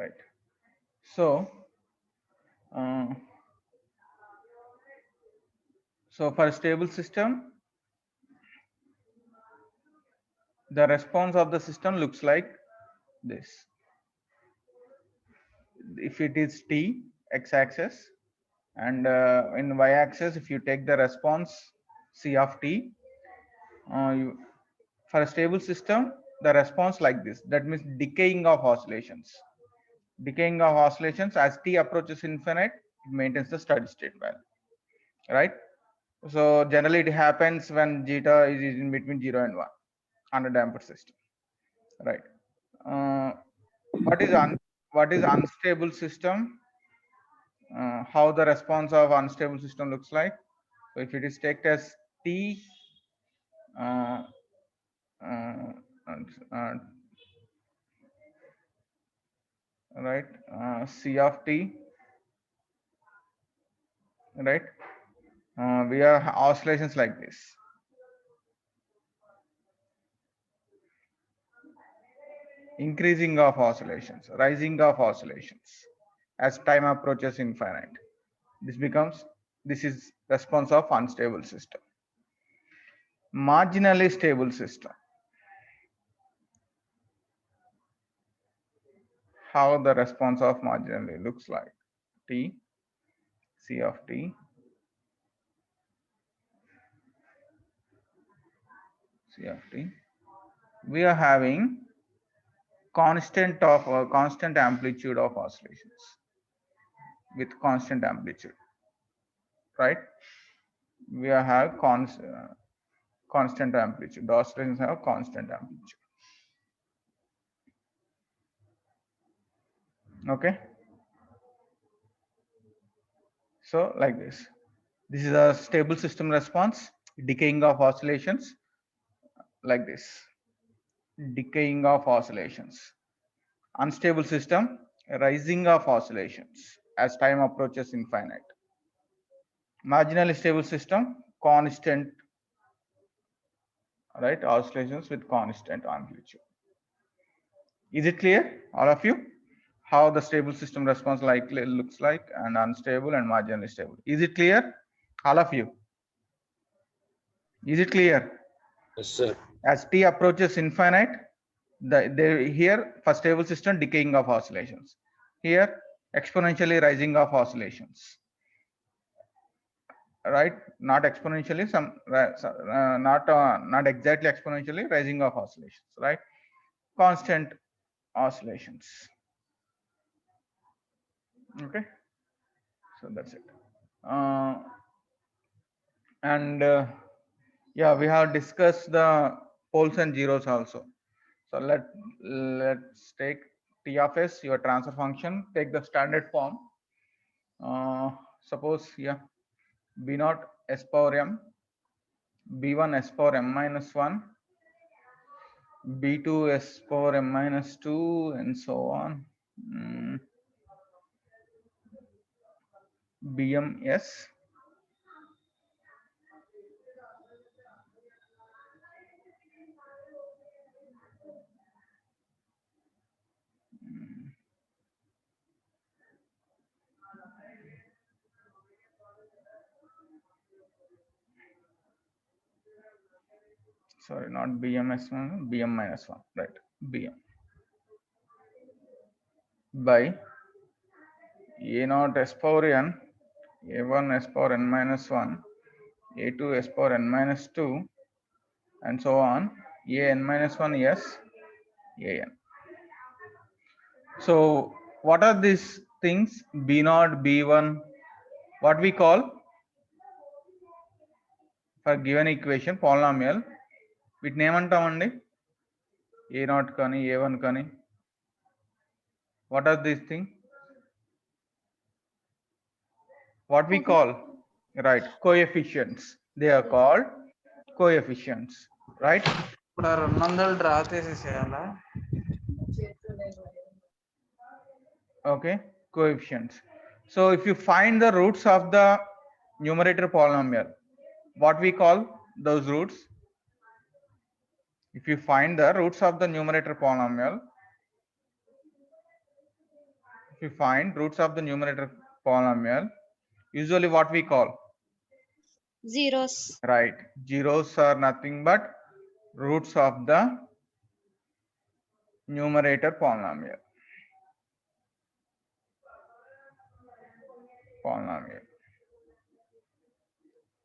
right? So uh, so for a stable system, the response of the system looks like this. If it is t, x-axis, and in y-axis, if you take the response c of t, for a stable system, the response like this. That means decaying of oscillations. Decaying of oscillations as t approaches infinite, it maintains the steady state value, right? So generally it happens when zeta is in between 0 and 1 on a damper system, right? Uh, what is unstable system? How the response of unstable system looks like? So if it is taken as t uh, uh, uh, right, c of t, right, we have oscillations like this. Increasing of oscillations, rising of oscillations as time approaches infinite. This is response of unstable system. Marginally stable system. How the response of marginally looks like? T, C of t, C of t. We are having constant amplitude of oscillations with constant amplitude, right? We have constant amplitude. The oscillations have constant amplitude. Okay. So like this. This is a stable system response, decaying of oscillations like this. Decaying of oscillations. Unstable system, rising of oscillations as time approaches infinite. Marginally stable system, constant, right, oscillations with constant amplitude. Is it clear, all of you? How the stable system response likely looks like, and unstable and marginally stable. Is it clear, all of you? Is it clear? Yes, sir. As t approaches infinite, here for stable system decaying of oscillations. Here exponentially rising of oscillations. Right? Not exponentially, not exactly exponentially rising of oscillations. Right? Constant oscillations. Okay. So that's it. And yeah, we have discussed the poles and zeros also. So let's take T of S, your transfer function, take the standard form. Suppose, yeah, B naught S power M, B1 S power M minus 1, B2 S power M minus 2, and so on. BMS. Sorry, not BMS1, BM minus 1, right? BM by A naught S power N, A1 S power N minus 1, A2 S power N minus 2, and so on, An minus 1 S, An. So what are these things? B naught, B1, what we call for given equation polynomial, వీటిని ఏమంటామండి? A naught కానీ A1 కానీ, what are these things? What we call, right, coefficients. They are called coefficients, right? ఇప్పుడు 200 draw చేసేసేయాలా? Okay, coefficients. So if you find the roots of the numerator polynomial, what we call those roots? If you find the roots of the numerator polynomial, If you find roots of the numerator polynomial, usually what we call, Zeros. right? Zeros are nothing but roots of the numerator polynomial.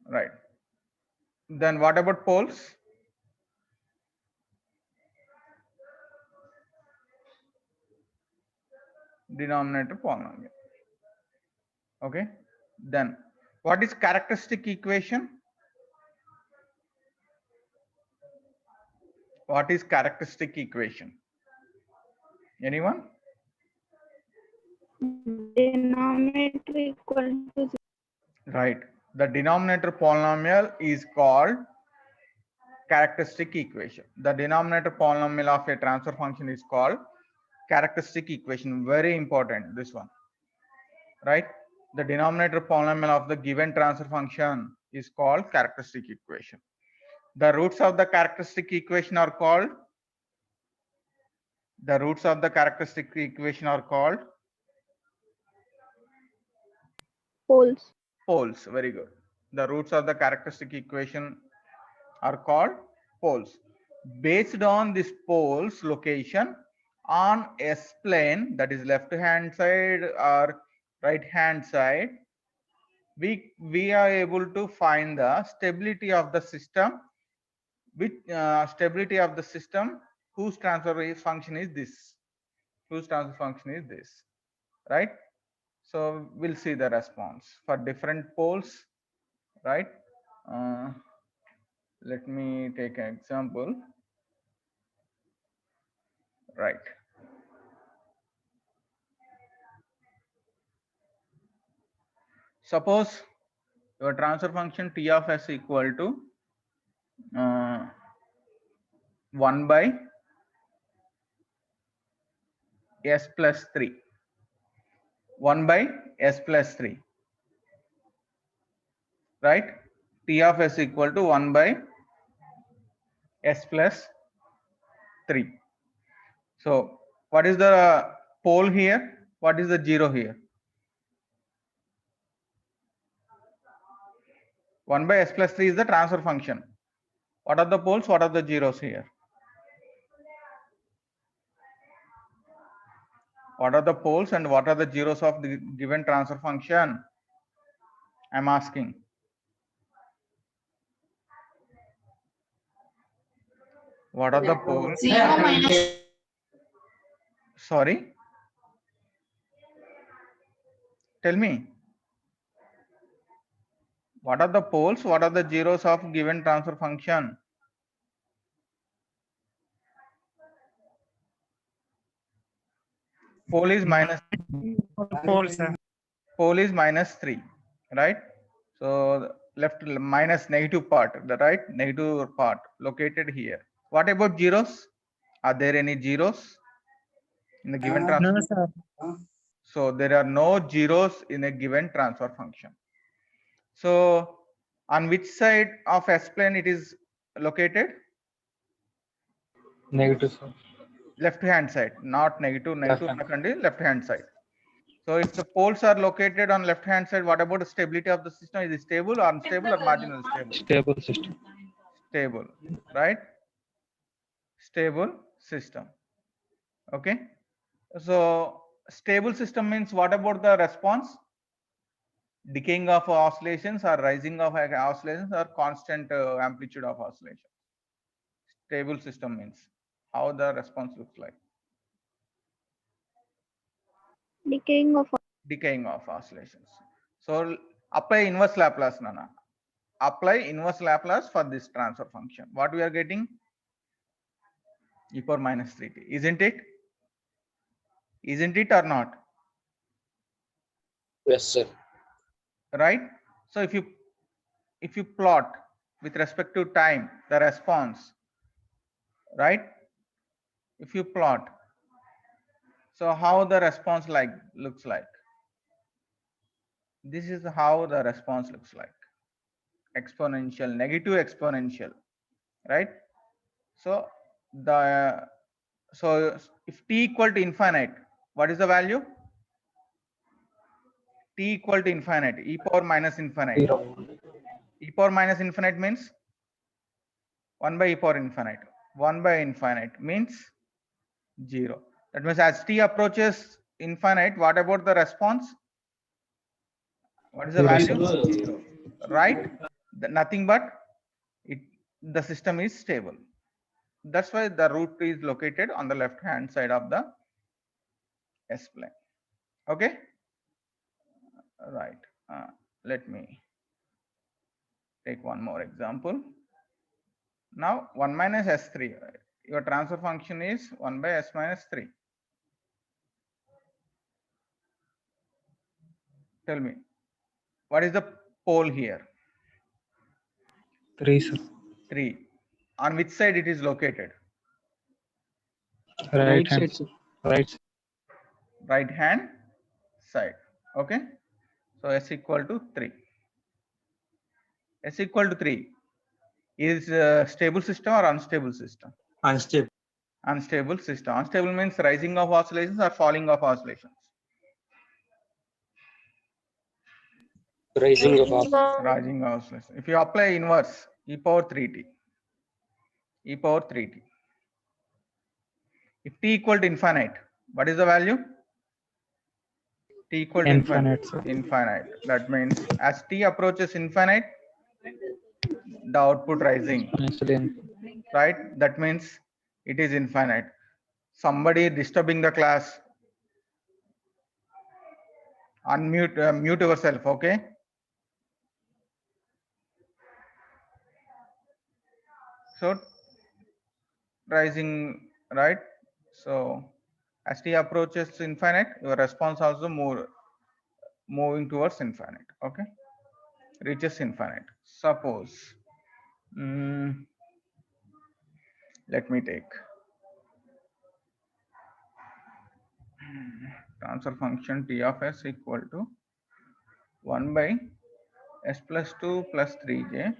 Right. Then what about poles? Denominator polynomial. Okay. Then what is characteristic equation? What is characteristic equation? Anyone? Denominator equal to Right. The denominator polynomial is called characteristic equation. The denominator polynomial of a transfer function is called characteristic equation. Very important, this one. Right? The denominator polynomial of the given transfer function is called characteristic equation. The roots of the characteristic equation are called poles. poles. Very good. The roots of the characteristic equation are called poles. Based on this poles location on S plane, that is left hand side or right hand side, we are able to find the stability of the system, which stability of the system whose transfer function is this, right? So we'll see the response for different poles, right? Let me take an example. Right. Suppose your transfer function T of S equal to 1 by S plus 3. 1 by S plus 3. Right? T of S equal to 1 by S plus 3. So what is the pole here? What is the zero here? 1 by S plus 3 is the transfer function. What are the poles? What are the zeros here? What are the poles and what are the zeros of the given transfer function? I'm asking. What are the poles? 0 minus Sorry? Tell me. What are the poles? What are the zeros of given transfer function? Pole is minus pole is minus 3, right? So left minus negative part, the right negative part located here. What about zeros? Are there any zeros in the given transfer? No, sir. So there are no zeros in a given transfer function. So on which side of S plane it is located? Negative, sir. Left hand side, not negative, left hand side. So if the poles are located on left hand side, what about the stability of the system? Is it stable or unstable or marginal stable? Stable system. Stable, right? Stable system. Okay. So stable system means what about the response? Decaying of oscillations or rising of oscillations or constant amplitude of oscillation. Stable system means how the response looks like. Decaying of Oscillations. So apply inverse Laplace, Nana. Apply inverse Laplace for this transfer function. What we are getting? E power minus 3t. Isn't it? Isn't it or not? Yes, sir. Right? So if you plot with respect to time the response, right? If you plot, so how the response looks like? This is how the response looks like. Exponential, negative exponential, right? So if t equal to infinite, what is the value? t equal to infinite, e power minus infinite. 0. E power minus infinite means 1 by e power infinite. 1 by infinite means 0. That means as t approaches infinite, what about the response? What is the 0, value? sir. 0. Right? Nothing but the system is stable. That's why the root is located on the left hand side of the S plane. Okay? Right. Let me take one more example. Now 1 minus S3. Your transfer function is 1 by S minus 3. Tell me, what is the pole here? 3, sir. 3. On which side it is located? Right hand. Right. Right hand side. Okay. So S equal to 3. S equal to 3 is a stable system or unstable system? Unstable. Unstable system. Unstable means rising of oscillations or falling of oscillations. Rising of Rising of oscillations. If you apply inverse, e power 3t. E power 3t. If t equal to infinite, what is the value? T equal to Infinite, sir. infinite. That means as t approaches infinite, the output rising, Exponentially. right? That means it is infinite. Somebody disturbing the class. Unmute, mute yourself, okay? So rising, right? So as t approaches infinite, your response also moving towards infinite, okay? Reaches infinite. Suppose, let me take transfer function t of s equal to 1 by s plus 2 plus 3j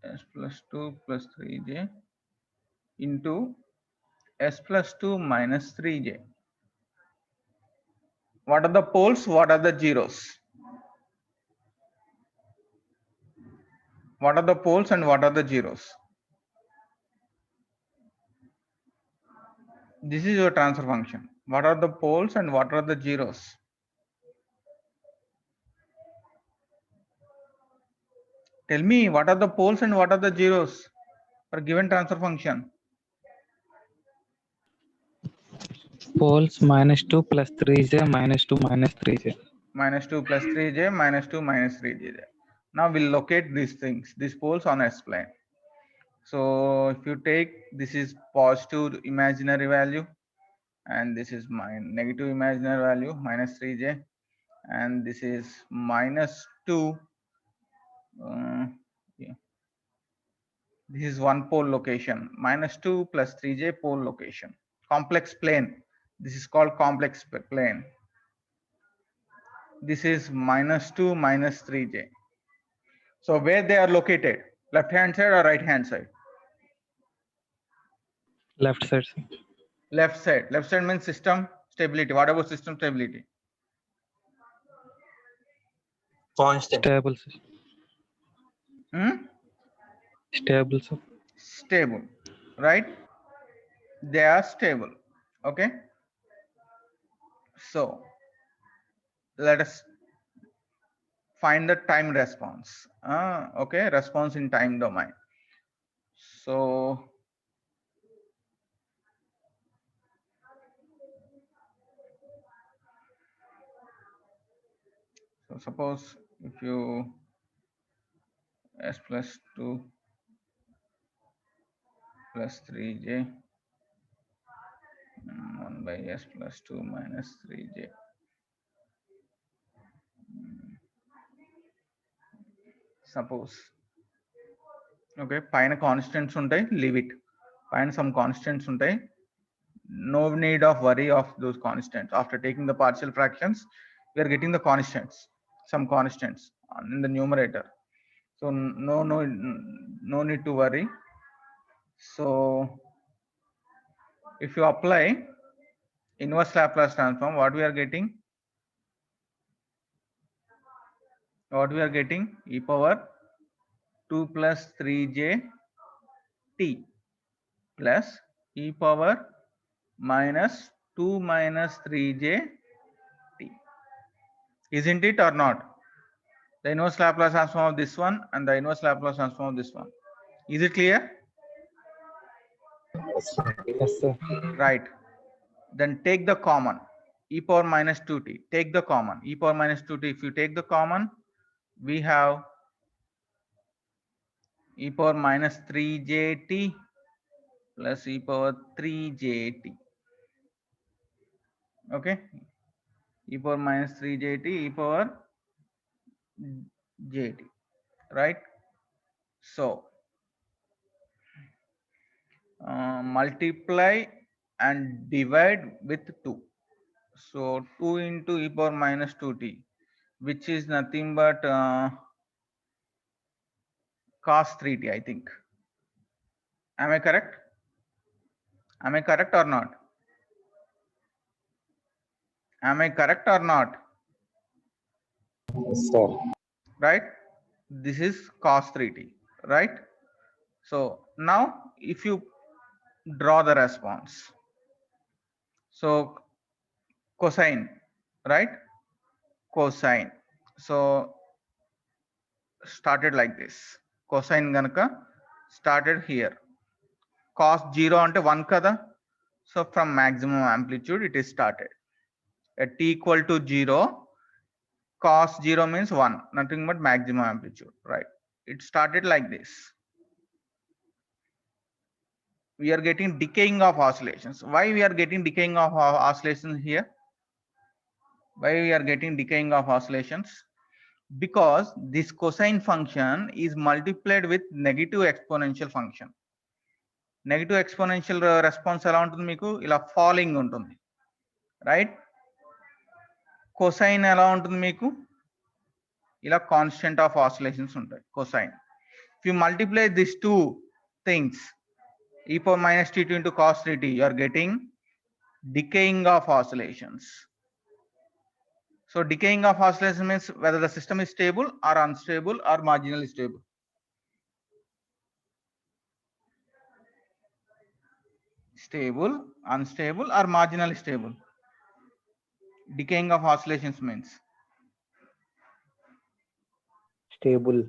s plus 2 plus 3j into s plus 2 minus 3j. What are the poles? What are the zeros? What are the poles and what are the zeros? This is your transfer function. What are the poles and what are the zeros? Tell me, what are the poles and what are the zeros for given transfer function? Poles -2 plus 3j -2 minus 3j. Minus 2 plus 3j minus 2 minus 3j. Now we'll locate these things, these poles on S plane. So if you take, this is positive imaginary value and this is my negative imaginary value minus 3j, and this is minus 2. Yeah. This is one pole location, minus 2 plus 3j pole location. Complex plane. This is called complex plane. This is minus 2 minus 3j. So where they are located? Left hand side or right hand side? Left side, sir. Left side. Left side means system stability. What about system stability? Constant. Stable, sir. Stable, sir. Stable, right? They are stable. Okay. So let us find the time response. Okay, response in time domain. So suppose if you s plus 2 plus 3j 1 by s plus 2 minus 3j. Suppose, okay, పైన constants ఉంటాయి, leave it. Find some constants ఉంటాయి. No need of worry of those constants. After taking the partial fractions, we are getting the constants, some constants in the numerator. So no need to worry. So if you apply inverse Laplace transform, what we are getting? What we are getting? E power 2 plus 3j t plus e power minus 2 minus 3j t. Isn't it or not? The inverse Laplace transform of this one and the inverse Laplace transform of this one. Is it clear? Yes, sir. Right. Then take the common. E power minus 2t. Take the common. E power minus 2t. If you take the common, we have e power minus 3jt plus e power 3jt. Okay. E power minus 3jt, e power jt. Right. So multiply and divide with 2. So 2 into e power minus 2t, which is nothing but cos 3t, I think. Am I correct? Am I correct or not? Am I correct or not? Yes, sir. Right? This is cos 3t, right? So now if you draw the response, so cosine, right? Cosine. So started like this. Cosine ganaka started here. Cos 0 ante 1 kada. So from maximum amplitude it is started. At t equal to 0, cos 0 means 1, nothing but maximum amplitude, right? It started like this. We are getting decaying of oscillations. Why we are getting decaying of oscillations here? Why we are getting decaying of oscillations? Because this cosine function is multiplied with negative exponential function. Negative exponential response ఎలా ఉంటుంది మీకు ఇలా falling ఉంటుంది, right? Cosine ఎలా ఉంటుంది మీకు ఇలా constant of oscillations ఉంటాయి cosine. If you multiply these two things, e power minus t2 into cos 3t, you are getting decaying of oscillations. So decaying of oscillation means whether the system is stable or unstable or marginally stable. Stable, unstable or marginally stable. Decaying of oscillations means Stable.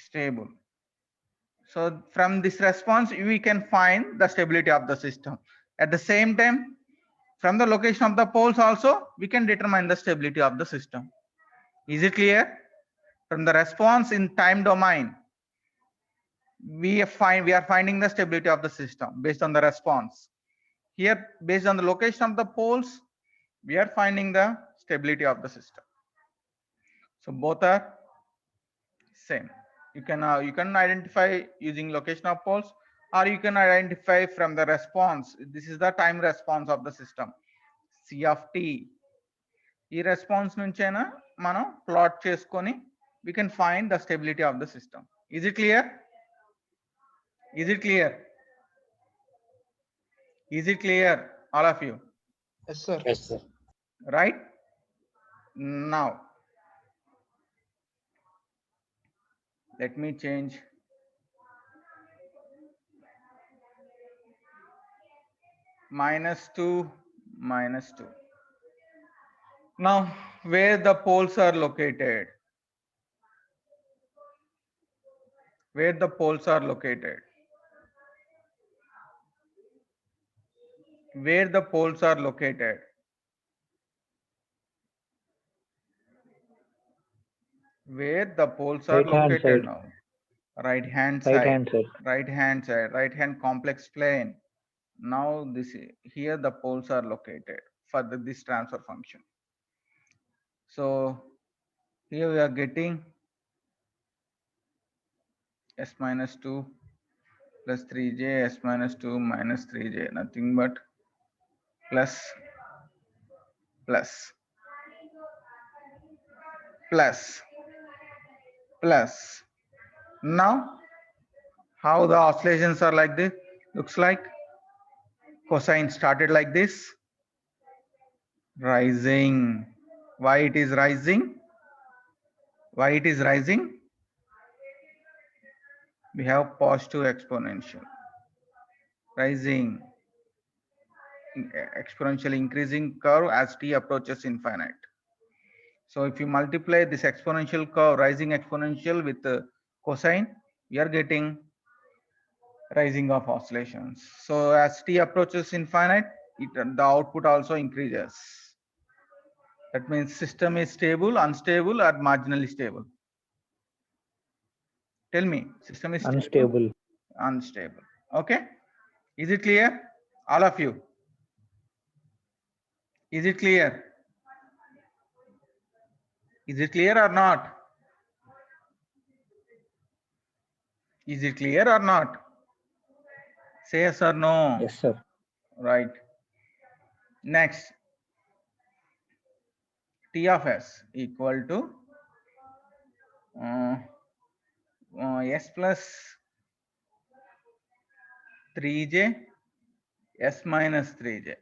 stable. So from this response we can find the stability of the system. At the same time, from the location of the poles also we can determine the stability of the system. Is it clear? From the response in time domain we are finding the stability of the system based on the response. Here based on the location of the poles we are finding the stability of the system. So both are same. You can identify using location of poles, or you can identify from the response. This is the time response of the system, c of t. ఈ response నుంచైనా మనం plot చేసుకొని we can find the stability of the system. Is it clear? Is it clear? Is it clear, all of you? Yes, sir. Yes, sir. Right? Now let me change -2 -2. Now where the poles are located? Where the poles are located? Where the poles are located? Where the poles are Right-hand located side. now? Right hand Right side. hand side. Right hand side. Right hand complex plane. Now this here the poles are located for this transfer function. So here we are getting s minus 2 plus 3j, s minus 2 minus 3j, nothing but plus plus plus plus. Now how the oscillations are like this? Looks like cosine started like this, rising. Why it is rising? Why it is rising? We have positive exponential rising, exponentially increasing curve as t approaches infinite. So if you multiply this exponential curve, rising exponential with cosine, we are getting rising of oscillations. So as t approaches infinite, the output also increases. That means system is stable, unstable, or marginally stable. Tell me, system is stable, Unstable. unstable. Okay, is it clear? All of you, is it clear? Is it clear or not? Is it clear or not? Say yes or no. Yes, sir. Right. Next, T of S equal to S plus 3j, S minus 3j.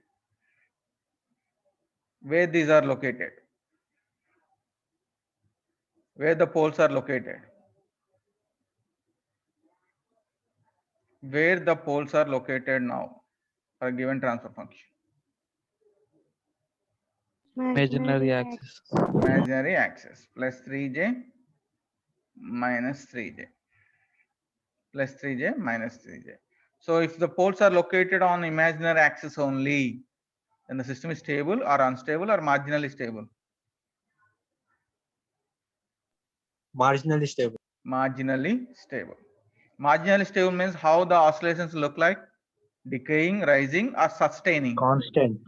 Where these are located? Where the poles are located? Where the poles are located now for a given transfer function? Imaginary axis. Imaginary axis, plus 3j minus 3j, plus 3j minus 3j. So if the poles are located on imaginary axis only, then the system is stable or unstable or marginally stable? Marginally stable. Marginally stable. Marginally stable means how the oscillations look like: decaying, rising, or sustaining. Constant.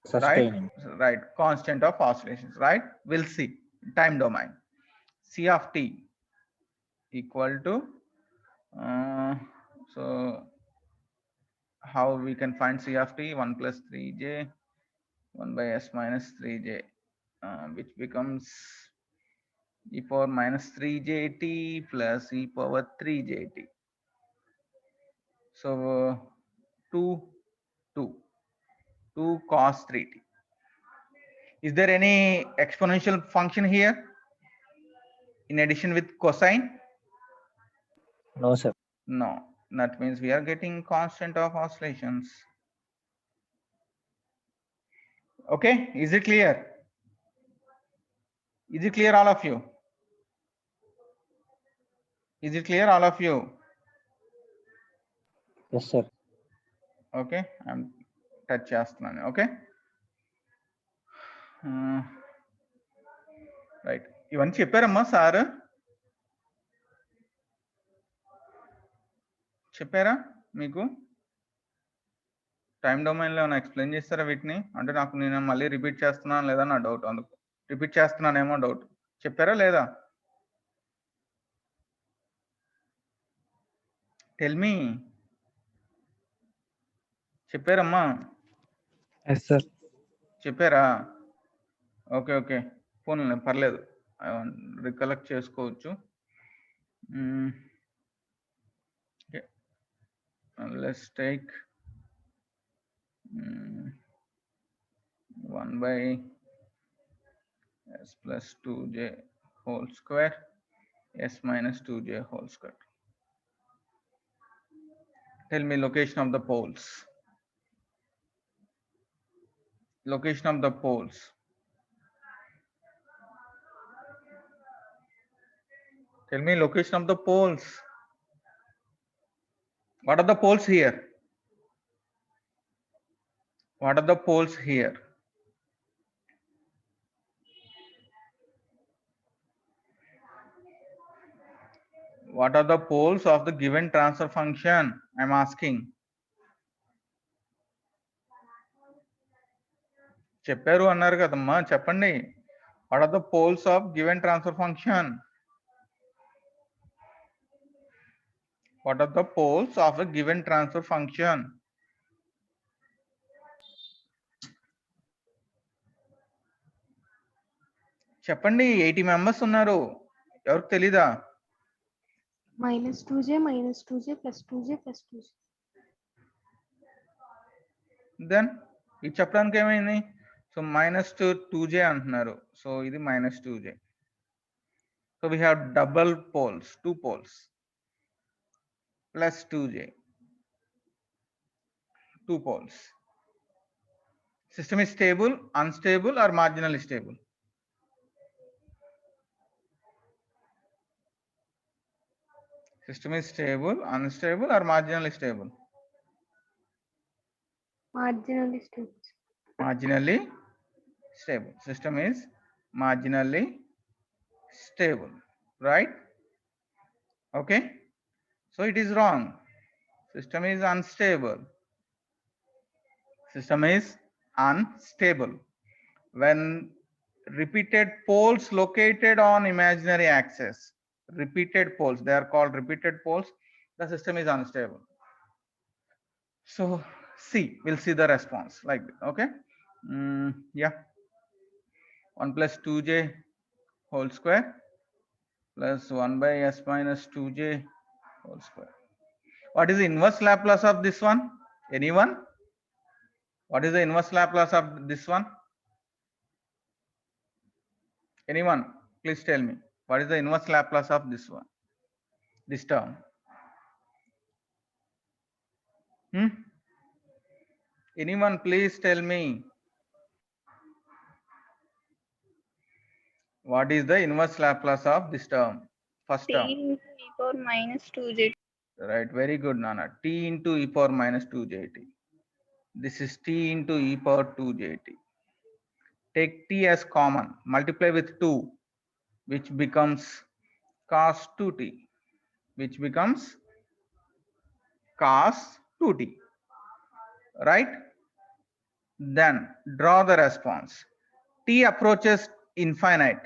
Sustaining. Right, constant of oscillations, right? We'll see. Time domain, C of t equal to so how we can find C of t? 1 plus 3j 1 by S minus 3j, which becomes e power minus 3jt plus e power 3jt. So 2 cos 3t. Is there any exponential function here in addition with cosine? No, sir. No. That means we are getting constant of oscillations. Okay, is it clear? Is it clear, all of you? Is it clear, all of you? Yes, sir. Okay, I'm touch చేస్తున్నాను. Okay, right. ఇవన్నీ చెప్పారమ్మా sir? చెప్పారా మీకు? Time డొమైన్లో ఏమైనా explain చేస్తారా వీటిని? అంటే నాకు నేను మళ్ళీ రిపీట్ చేస్తున్నాను లేదా నా డౌట్, అందుకు రిపీట్ చేస్తున్నానేమో డౌట్. చెప్పారా లేదా? Tell me. చెప్పారమ్మా? Yes sir. చెప్పారా? ఓకే ఓకే, పోనీ పర్లేదు, రికలెక్ట్ చేసుకోవచ్చు. Let's take 1 by S plus 2j whole square S minus 2j whole square. Tell me location of the poles. Location of the poles. Tell me location of the poles. What are the poles here? What are the poles here? What are the poles of the given transfer function? I'm asking. చెప్పారు అన్నారు కదమ్మా, చెప్పండి. What are the poles of given transfer function? What are the poles of a given transfer function? చెప్పండి. 80 members ఉన్నారు, ఎవరికి తెలీదా? -2j plus 2j plus 2j. Then ఇది చెప్పడానికి ఏమైంది? సో -2j అంటున్నారు. సో ఇది -2j. So we have double poles, 2 poles plus 2j, 2 poles. System is stable, unstable, or marginally stable? System is stable, unstable, or marginally stable? Marginally stable. Marginally stable. System is marginally stable, right? Okay. So it is wrong. System is unstable. System is unstable when repeated poles located on imaginary axis, repeated poles, they are called repeated poles, the system is unstable. So see, we'll see the response like this. Okay. Yeah, 1 plus 2j whole square plus 1 by s minus 2j whole square. What is the inverse Laplace of this one? Anyone? What is the inverse Laplace of this one? Anyone? Please tell me. What is the inverse Laplace of this one? This term? Anyone please tell me. What is the inverse Laplace of this term? First T term. into e power minus 2j. Right, very good, Nana. T into e power minus 2jt. This is t into e power 2jt. Take t as common, multiply with 2, which becomes cos 2t, which becomes cos 2t, right? Then draw the response. T approaches infinite.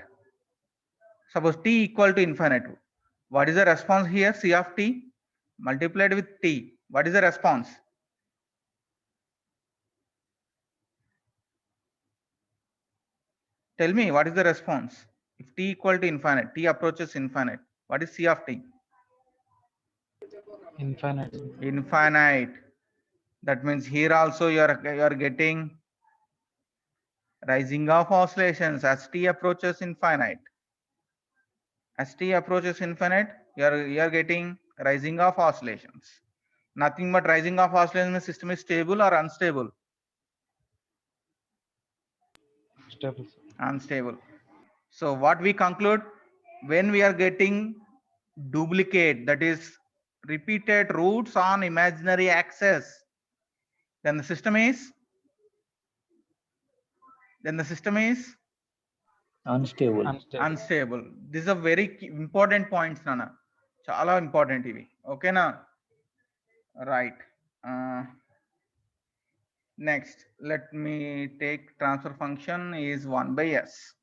Suppose t equal to infinite. What is the response here? C of t multiplied with t. What is the response? Tell me, what is the response? If t equal to infinite, t approaches infinite, what is C of t? Infinite. Infinite. That means here also you are getting rising of oscillations as t approaches infinite. As t approaches infinite, you are getting rising of oscillations. Nothing but rising of oscillations means system is stable or unstable? Stable. Unstable. So what we conclude, when we are getting duplicate, that is repeated roots on imaginary axis, then the system is Unstable. unstable. This is a very important point, Nana. Chala important ivi. Okay na? Right. Next, let me take transfer function is 1 by s.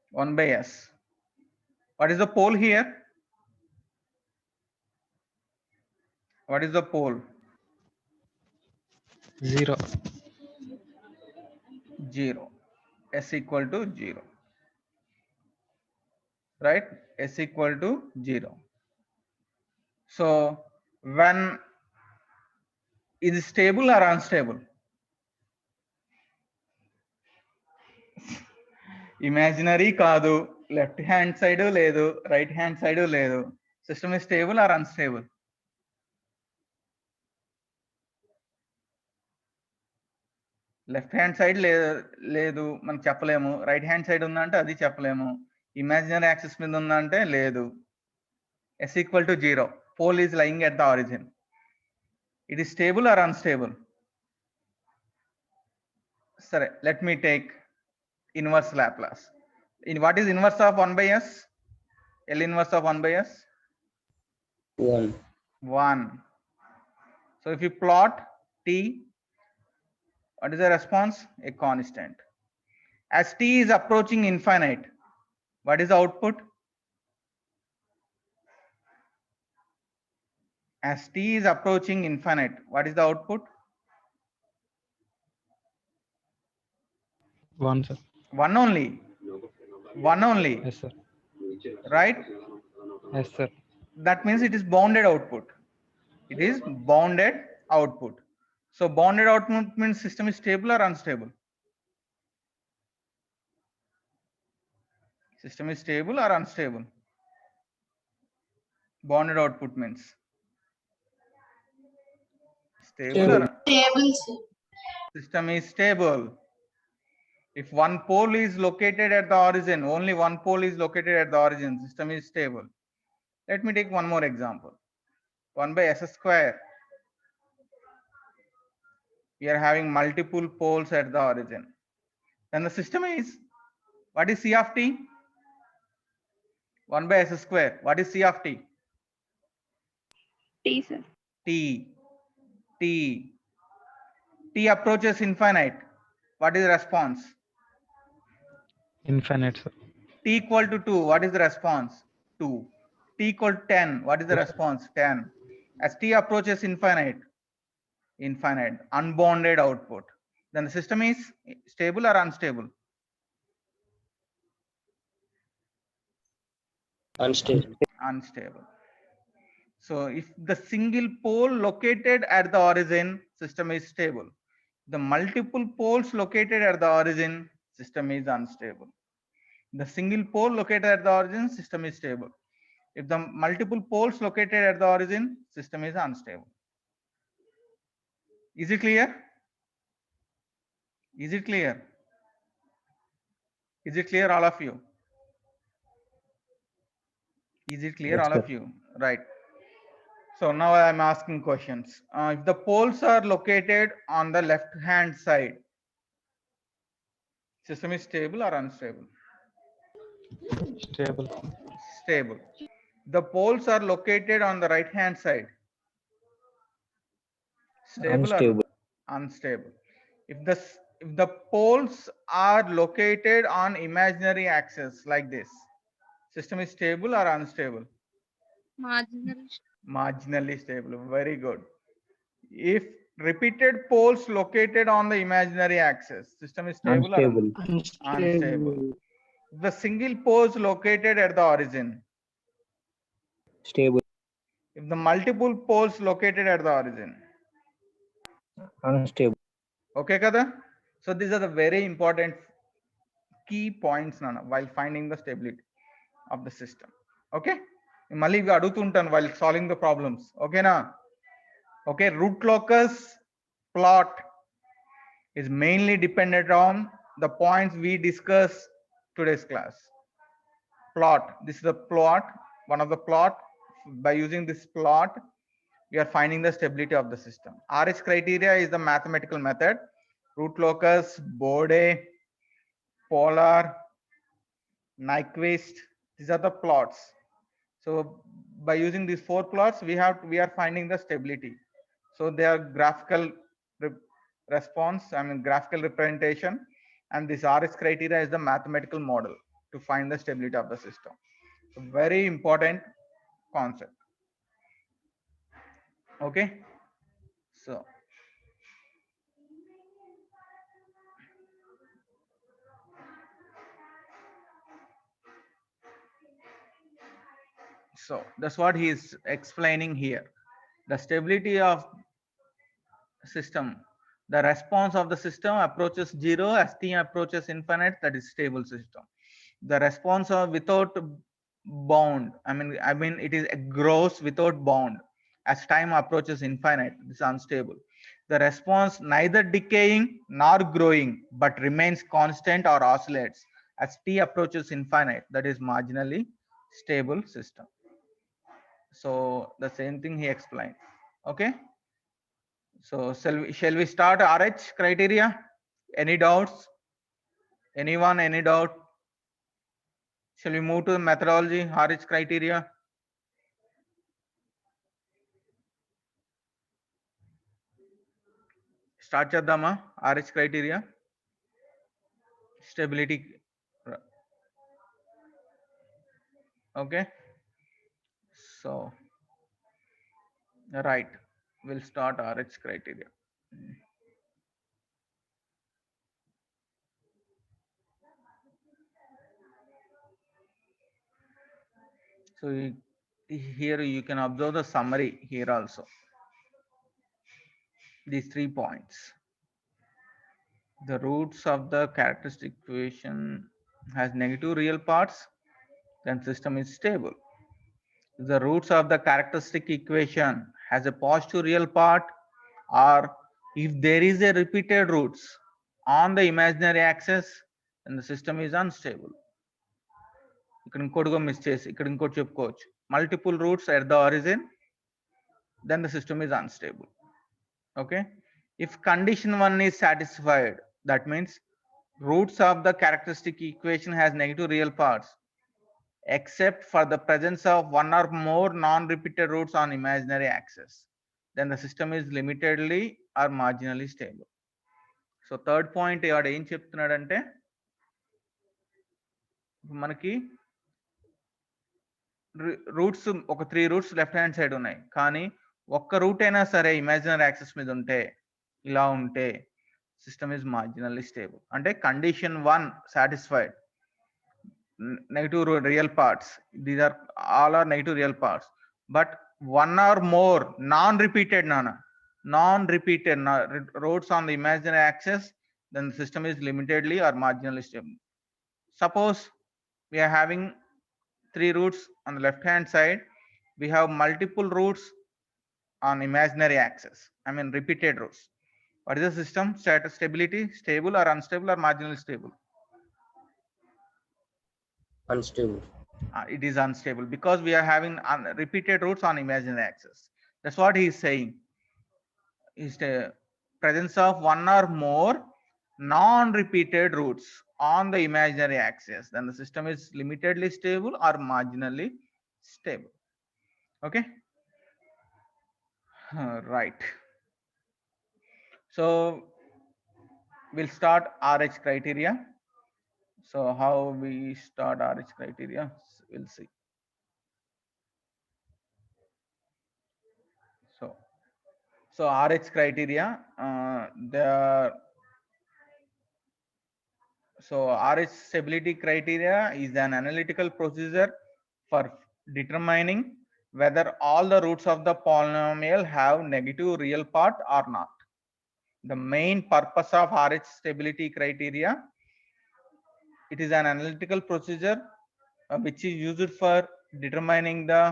1 by s. What is the pole here? What is the pole? 0. 0. S equal to 0. Right? S equal to 0. So when is it stable or unstable? Imaginary కాదు, left hand side లేదు, right hand side లేదు. System is stable or unstable? Left hand side లేదు మనం చెప్పలేము, right hand side ఉందంటే అది చెప్పలేము, imaginary axis మీద ఉందంటే లేదు. S equal to 0. Pole is lying at the origin. It is stable or unstable? Sorry, let me take inverse Laplace. What is inverse of 1 by s? L inverse of 1 by s? 1. 1. So if you plot t, what is the response? A constant. As t is approaching infinite, what is the output? As t is approaching infinite, what is the output? 1, sir. 1 only. 1 only. Yes, sir. Right? Yes, sir. That means it is bounded output. It is bounded output. So bounded output means system is stable or unstable? System is stable or unstable? Bounded output means stable or system is stable. If one pole is located at the origin, only one pole is located at the origin, system is stable. Let me take one more example. 1 by s square. We are having multiple poles at the origin. Then the system is, what is C of t? 1 by s square. What is C of t? T, sir. T. T. T approaches infinite. What is the response? Infinite, sir. T equal to 2. What is the response? 2. T equal to 10. What is the response? 10. As t approaches infinite, unbounded output, then the system is stable or unstable? Unstable. Unstable. So if the single pole located at the origin, system is stable. The multiple poles located at the origin, system is unstable. The single pole located at the origin, system is stable. If the multiple poles located at the origin, system is unstable. Is it clear? Is it clear? Is it clear, all of you? Is it clear, Yes, all sir. of you? Right. So now I'm asking questions. If the poles are located on the left hand side, system is stable or unstable? Stable. Stable. The poles are located on the right hand side, stable or Unstable. unstable? If the poles are located on imaginary axis like this, system is stable or unstable? Marginal. Marginally stable. Very good. If repeated poles located on the imaginary axis, system is stable or Unstable. unstable? The single poles located at the origin, Stable. if the multiple poles located at the origin, Unstable. okay kada? So these are the very important key points nana while finding the stability of the system. Okay, మళ్ళీ ఇవి అడుగుతుంటాను while solving the problems. Okay na? Okay, root locus plot is mainly dependent on the points we discuss today's class. Plot, this is the plot, one of the plot. By using this plot, we are finding the stability of the system. RH criteria is the mathematical method. Root locus, Bode, polar, Nyquist, these are the plots. So by using these 4 plots, we are finding the stability. So they are graphical response, graphical representation, and this RH criteria is the mathematical model to find the stability of the system. So very important concept. Okay, so that's what he is explaining here. The stability of system, the response of the system approaches 0 as t approaches infinite, that is stable system. The response of without bound, I mean it is grows without bound as time approaches infinite, this is unstable. The response neither decaying nor growing but remains constant or oscillates as t approaches infinite, that is marginally stable system. So the same thing he explained. Okay, so shall we start RH criteria? Any doubts? Anyone, any doubt? Shall we move to the methodology, RH criteria? Start చేద్దామా RH criteria? Stability. Okay. So, right, we'll start RH criteria. So here you can observe the summary here also. these 3 points. The roots of the characteristic equation has negative real parts, then system is stable. If the roots of the characteristic equation has a positive real part, or if there is a repeated roots on the imaginary axis, then the system is unstable. ఇక్కడ ఇంకోటిగా miss చేసి ఇక్కడ ఇంకోటి చెప్పుకోవచ్చు, multiple roots at the origin, then the system is unstable. Okay, if condition 1 is satisfied, that means roots of the characteristic equation has negative real parts except for the presence of one or more non-repeated roots on imaginary axis, then the system is limitedly or marginally stable. So third point ఇక్కడ ఏం చెప్తున్నాడంటే మనకి roots ఒక 3 roots left hand side ఉన్నాయి, కానీ ఒక్క route అయినా సరే ఇమాజినరీ యాక్సెస్ మీద ఉంటే, ఇలా ఉంటే సిస్టమ్ ఇస్ మార్జినల్లీ స్టేబుల్. అంటే condition 1 satisfied, negative real parts, these are all are negative real parts, but one or more non-repeated roots on the imaginary axis, then the system is limitedly or marginally stable. Suppose we are having 3 roots on the left hand side, we have multiple roots on imaginary axis, I mean repeated roots. What is the system status stability? Stable or unstable or marginally stable? Unstable. It is unstable because we are having repeated roots on imaginary axis. That's what he is saying. Is the presence of one or more non-repeated roots on the imaginary axis, then the system is limitedly stable or marginally stable. Okay, right. So we'll start RH criteria. So how we start RH criteria, we'll see. So RH criteria, so RH stability criteria is an analytical procedure for determining whether all the roots of the polynomial have negative real part or not. The main purpose of RH stability criteria, it is an analytical procedure which is used for determining the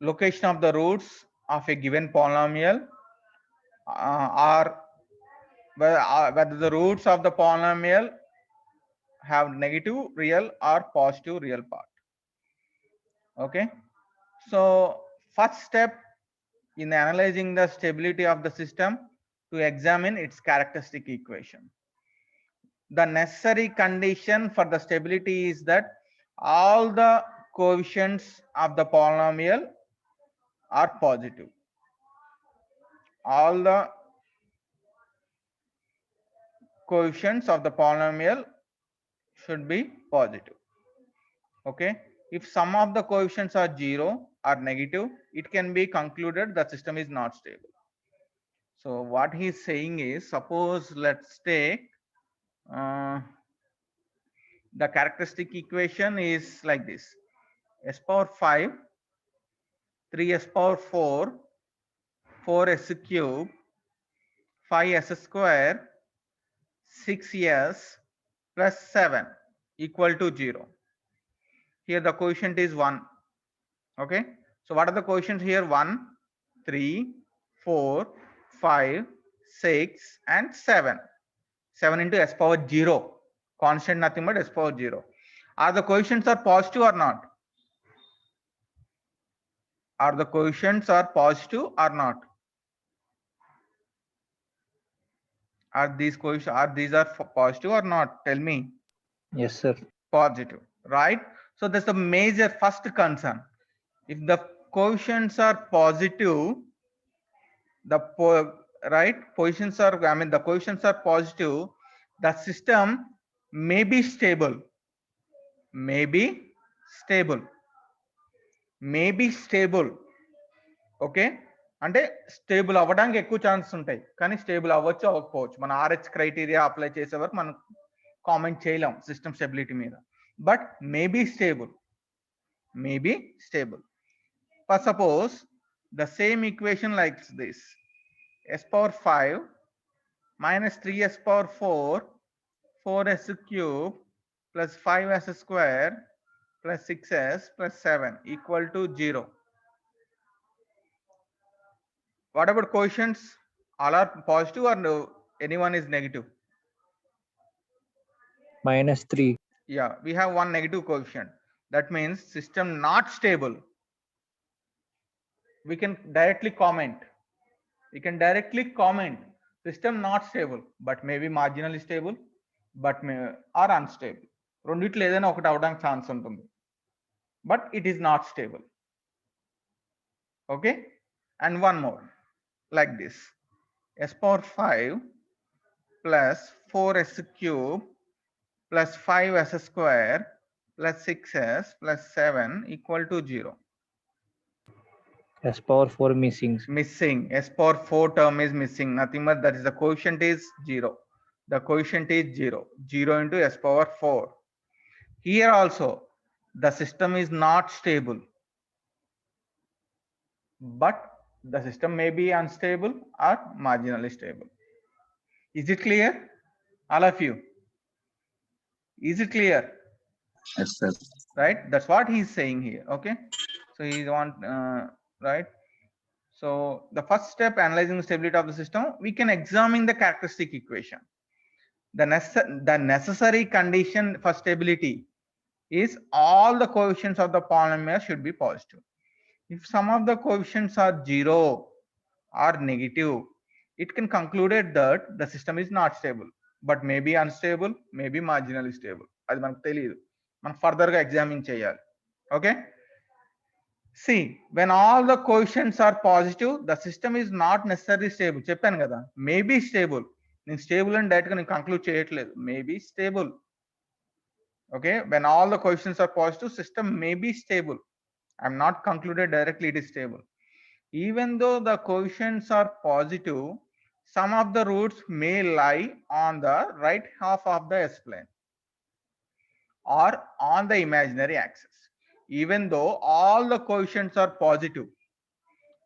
location of the roots of a given polynomial, or whether the roots of the polynomial have negative real or positive real part. Okay, so first step in analyzing the stability of the system to examine its characteristic equation. The necessary condition for the stability is that all the coefficients of the polynomial are positive. All the coefficients of the polynomial should be positive. Okay, if some of the coefficients are 0 or negative, it can be concluded the system is not stable. So what he is saying is, suppose let's take the characteristic equation is like this: s power 5, 3s power 4, 4s cube, 5s square, 6s plus 7 equal to 0. Here the coefficient is 1. Okay, so what are the coefficients here? 1, 3, 4, 5, 6 and 7. 7 into s power 0, constant nothing but s power 0. Are the coefficients are positive or not? Are the coefficients are positive or not? Are these coefficients are positive or not? Tell me. Yes, sir. Positive, right? So that's the major first concern. If the coefficients are positive, the coefficients are positive, the system may be stable. Okay, అంటే stable అవ్వడానికి ఎక్కువ chances ఉంటాయి, కానీ stable అవ్వచ్చు అవ్వకపోవచ్చు. మన RH criteria apply చేసే వరకు మనం కామెంట్ చేయలేం సిస్టమ్ స్టెబిలిటీ మీద, but maybe stable. For suppose the same equation like this: s power 5 minus 3s power 4, 4s cube plus 5s square plus 6s plus 7 equal to 0. What about coefficients? All are positive or no, anyone is negative? -3. Yeah, we have one negative coefficient. That means system not stable. We can directly comment. We can directly comment system not stable, but maybe marginally stable, but may or unstable. రెండిట్లో ఏదైనా ఒకటి అవడానికి chance ఉంటుంది. But it is not stable. Okay? And one more like this. S power 5 plus 4s cube plus 5s square plus 6s plus 7 equal to 0. S power 4 missing. Missing. S power 4 term is missing. Nothing but that is the coefficient is 0. The coefficient is 0. 0 into s power 4. Here also the system is not stable. But the system may be unstable or marginally stable. Is it clear? All of you? Is it clear? Yes, sir. Right? That's what he's saying here. Okay. So he want right. So the first step, analyzing the stability of the system, we can examine the characteristic equation. The necessary condition for stability is all the coefficients of the polynomial should be positive. If some of the coefficients are 0 or negative, it can conclude that the system is not stable, but may be unstable, may be marginally stable. అది మనకు తెలియదు, మనం further గా examine చేయాలి. Okay, see, when all the coefficients are positive, the system is not necessarily stable. చెప్పాను కదా, may be stable. నేను stable అని డైరెక్ట్ గా నేను కంక్లూడ్ చేయట్లేదు, may be stable. Okay, when all the coefficients are positive, system may be stable. I'm not concluded directly it is stable. Even though the coefficients are positive, some of the roots may lie on the right half of the s-plane or on the imaginary axis. Even though all the coefficients are positive,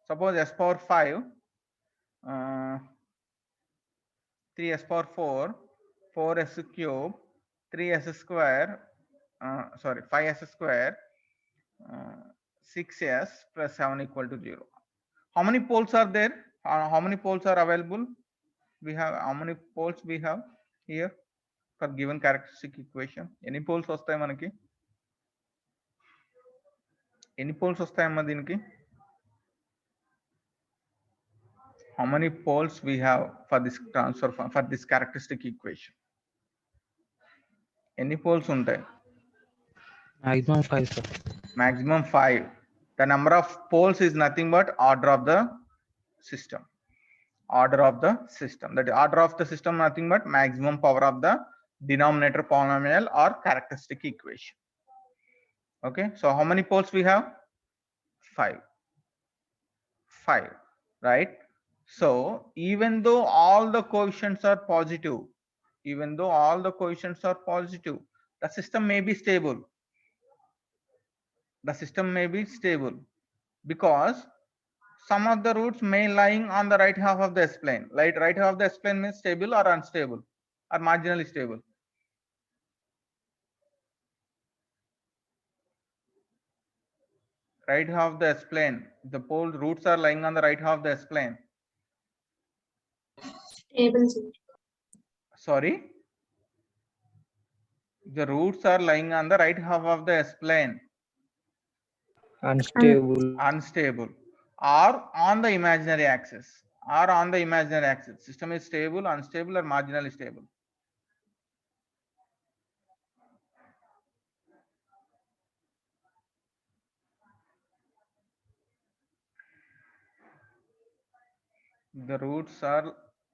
suppose s power 5, 3s power 4, 4s cube, 3s square, 5s square, 6s plus 7 equal to 0. How many poles are there? How many poles are available? We have, how many poles we have here for given characteristic equation? Any poles వస్తాయి మనకి? Any poles వస్తాయమ్మా దీనికి? How many poles we have for this transfer for this characteristic equation? Any poles ఉంటాయి? Maximum 5, sir. Maximum 5. The number of poles is nothing but order of the system. Order of the system. That order of the system nothing but maximum power of the denominator polynomial or characteristic equation. Okay, so how many poles we have? 5. 5, right? So even though all the coefficients are positive, the system may be stable. The system may be stable because some of the roots may lying on the right half of the s-plane. Like right half of the s-plane means stable or unstable or marginally stable. Right half of the s-plane, the pole roots are lying on the right half of the s-plane. Stable. Sorry, the roots are lying on the right half of the s-plane. Unstable. Unstable or on the imaginary axis. System is stable, unstable or marginally stable. The roots are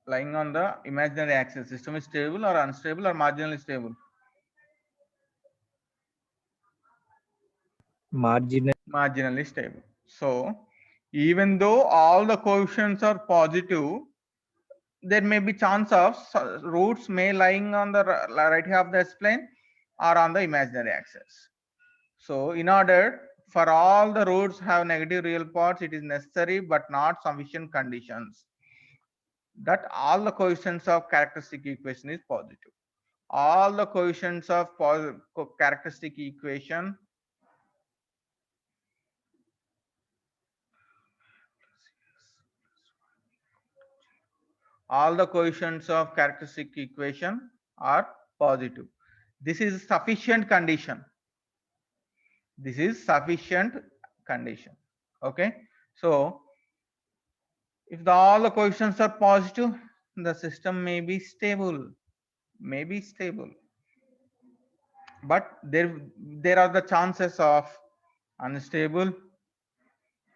lying on the imaginary axis. System is stable or unstable or marginally stable. Marginally stable. So even though all the coefficients are positive, there may be chance of roots may lying on the right half of the s-plane or on the imaginary axis. So in order for all the roots have negative real parts, it is necessary but not sufficient conditions. that all the coefficients of characteristic equation is positive. All the coefficients of characteristic equation are positive. This is sufficient condition. This is sufficient condition. Okay. So if all the coefficients are positive, the system may be stable. But there are the chances of unstable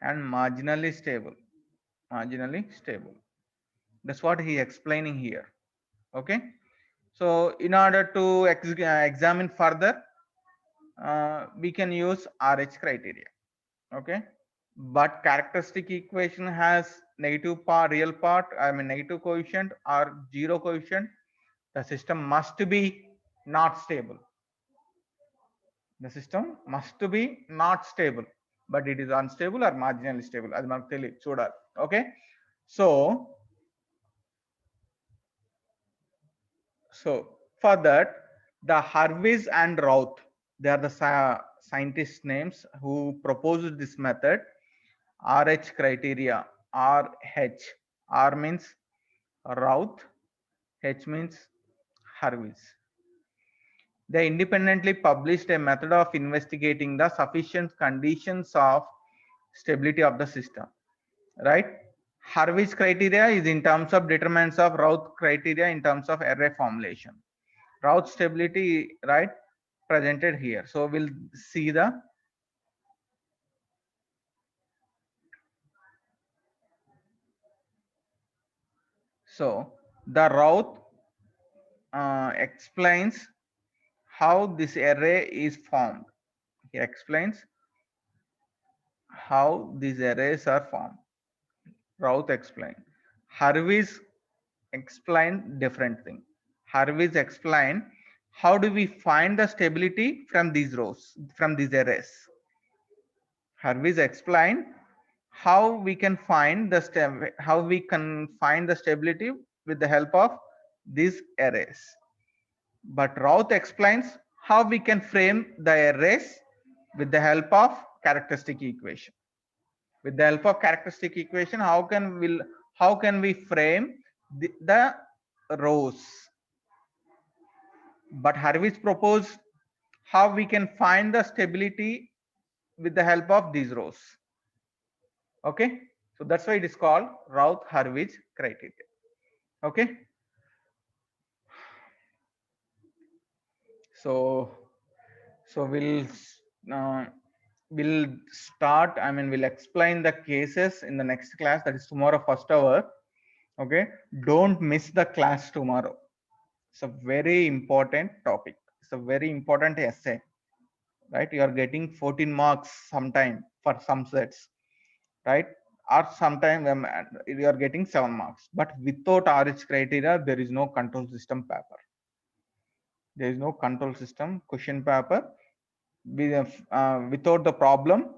and marginally stable. That's what he explaining here. Okay. So in order to examine further, we can use RH criteria. Okay. But characteristic equation has negative part, real part, negative coefficient or zero coefficient. The system must be not stable. The system must be not stable, but it is unstable or marginally stable. As manaku teli chudali. Okay. So for that, the Hurwitz and Routh, they are the scientist names who proposed this method. RH criteria, RH. R means Routh, H means Hurwitz. They independently published a method of investigating the sufficient conditions of stability of the system. Right? Hurwitz criteria is in terms of determinants of Routh criteria in terms of array formulation. Routh stability, right, presented here. So we'll see the Routh explains how this array is formed. He explains how these arrays are formed. Routh explained. Hurwitz explained different thing. Hurwitz explained how do we find the stability from these rows, from these arrays. Hurwitz explained how we can find the stability with the help of these arrays. But Routh explains how we can frame the arrays with the help of characteristic equation. With the help of characteristic equation, how can we frame the rows? But Hurwitz proposed how we can find the stability with the help of these rows. Okay, so that's why it is called Routh-Hurwitz criteria. Okay, so we'll start, we'll explain the cases in the next class, that is tomorrow, first hour. Okay, don't miss the class tomorrow. It's a very important topic. It's a very important essay, right? You are getting 14 marks sometime for some sets, right? Or sometime you are getting 7 marks. But without RH criteria, there is no control system paper. There is no control system question paper. Without the problem,